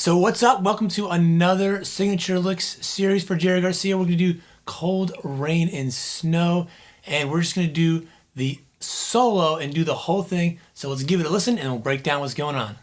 So what's up? Welcome to another Signature Licks series for Jerry Garcia. We're going to do Cold Rain and Snow, and we're just going to do the solo and do the whole thing. So let's give it a listen and we'll break down what's going on.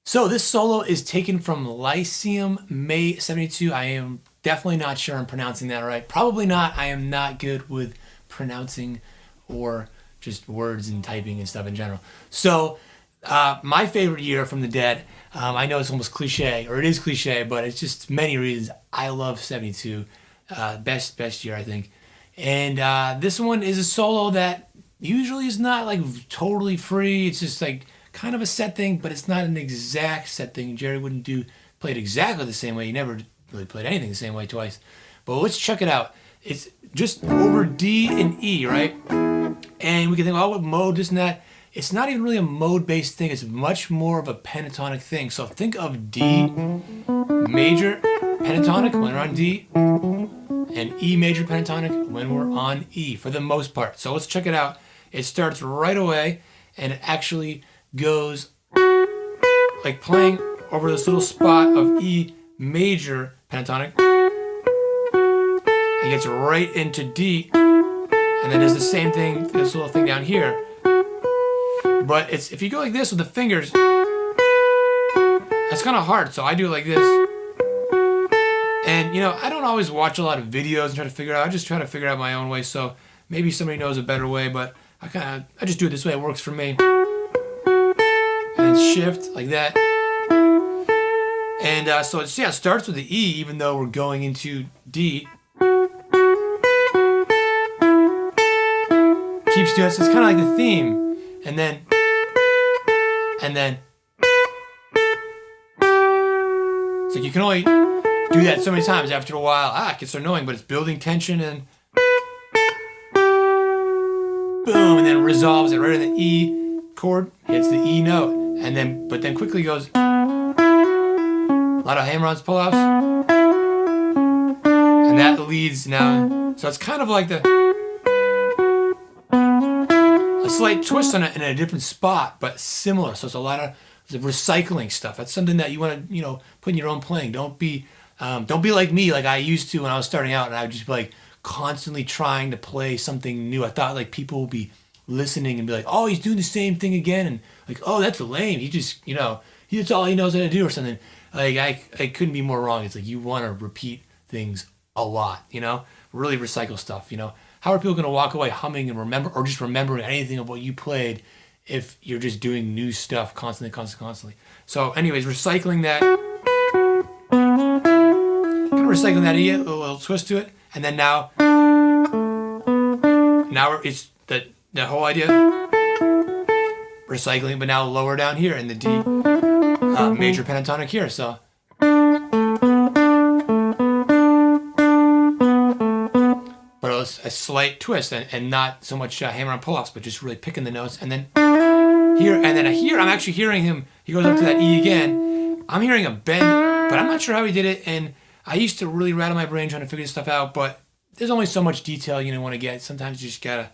So this solo is taken from Lyceum May 72. I am definitely not sure I'm pronouncing that right. Probably not. I am not good with pronouncing or just words and typing and stuff in general. So my favorite year from the Dead, I know it's almost cliche, or it is cliche, but it's just many reasons. I love 72. Best year, I think. And this one is a solo that usually is not like totally free. It's just like kind of a set thing, but it's not an exact set thing. Jerry wouldn't play it exactly the same way. He never really played anything the same way twice. But let's check it out. It's just over D and E, right? And we can think, oh, what mode, this and that. It's not even really a mode-based thing. It's much more of a pentatonic thing. So think of D major pentatonic when we're on D, and E major pentatonic when we're on E, for the most part. So let's check it out. It starts right away, and it actually goes like playing over this little spot of E major pentatonic. It gets right into D, and then does the same thing, this little thing down here. But it's, if you go like this with the fingers, that's kind of hard. So I do it like this. And you know, I don't always watch a lot of videos and try to figure it out. I just try to figure it out my own way. So maybe somebody knows a better way, but I just do it this way. It works for me. And then shift like that. And so it starts with the E, even though we're going into D. Keeps doing it, so it's kind of like the theme. And then. So you can only do that so many times. After a while, it gets annoying, but it's building tension and boom, and then resolves it right in the E chord, hits the E note. And then, but then quickly goes a lot of hammer-ons, pull-offs, and that leads now. So it's kind of like a slight twist on it in a different spot, but similar. So it's a lot of recycling stuff. That's something that you want to, put in your own playing. Don't be like me, like I used to when I was starting out, and I would just be like constantly trying to play something new. I thought like people would be listening and be like, oh, he's doing the same thing again, and like, oh, that's lame. He just, that's all he knows how to do or something. Like I couldn't be more wrong. It's like you want to repeat things a lot, really recycle stuff. How are people going to walk away humming and remembering anything of what you played if you're just doing new stuff constantly? So anyways, recycling that, a little twist to it, and then now it's the whole idea, recycling, but now lower down here in the D major pentatonic here. So but a slight twist and not so much hammer on pull-offs, but just really picking the notes. And then here, I'm actually hearing him. He goes up to that E again. I'm hearing a bend, but I'm not sure how he did it. And I used to really rattle my brain trying to figure this stuff out, but there's only so much detail you want to get. Sometimes you just gotta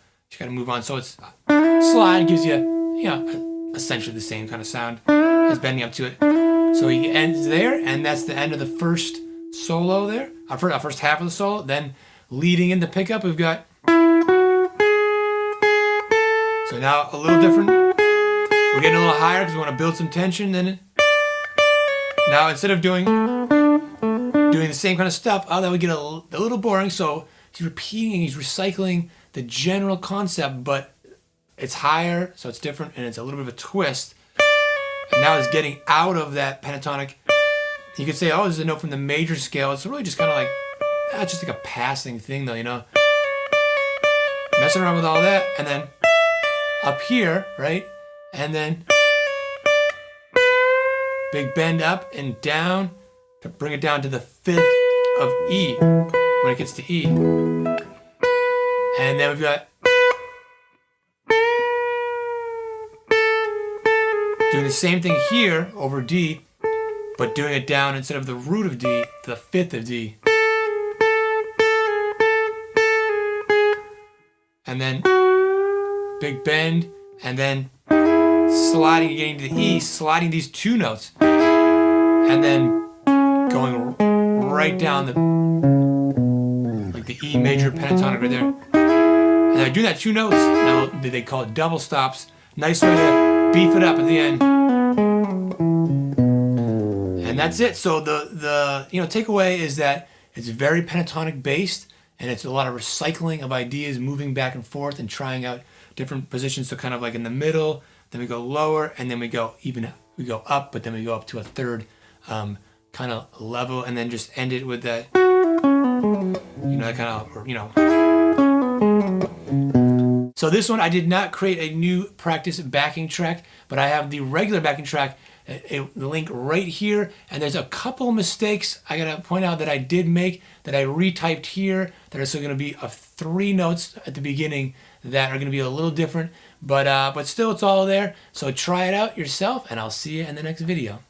move on. So it's slide gives you, essentially the same kind of sound as bending up to it. So he ends there, and that's the end of the first solo there. Our first half of the solo. Then leading into pickup, we've got. So now a little different. We're getting a little higher because we want to build some tension. Then now instead of doing the same kind of stuff, that would get a little boring. So he's repeating, he's recycling the general concept, but it's higher, so it's different, and it's a little bit of a twist. And now it's getting out of that pentatonic. You could say, oh, this is a note from the major scale. It's really just kind of like, just like a passing thing, though, messing around with all that, and then up here, right? And then big bend up and down to bring it down to the 5th of E when it gets to E. And then we've got doing the same thing here over D, but doing it down instead of the root of D, to the 5th of D. And then big bend, and then sliding, getting to the E, sliding these 2 notes, and then going right down the, like the E major pentatonic right there. And I do that 2 notes. Now they call it double stops. Nice way to beef it up at the end. And that's it. So the takeaway is that it's very pentatonic based, and it's a lot of recycling of ideas, moving back and forth and trying out different positions. So kind of like in the middle, then we go lower, and then we go up, but then we go up to a 3rd kind of level, and then just end it with that, that kind of, So this one, I did not create a new practice backing track, but I have the regular backing track, the link right here, and there's a couple mistakes I gotta point out that I did make, that I retyped here, that are still gonna be of 3 notes at the beginning that are gonna be a little different, but still it's all there. So try it out yourself, and I'll see you in the next video.